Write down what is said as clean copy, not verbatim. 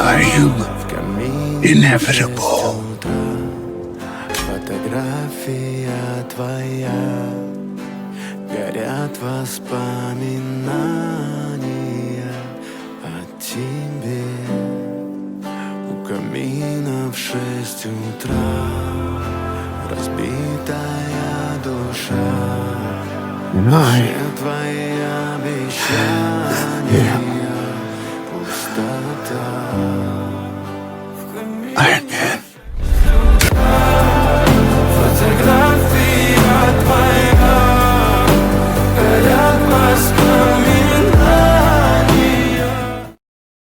Are you inevitable? Фотография твоя, горят воспоминания о тебе. У камина в 6 утра разбитая душа. Все твои обещания, пустота.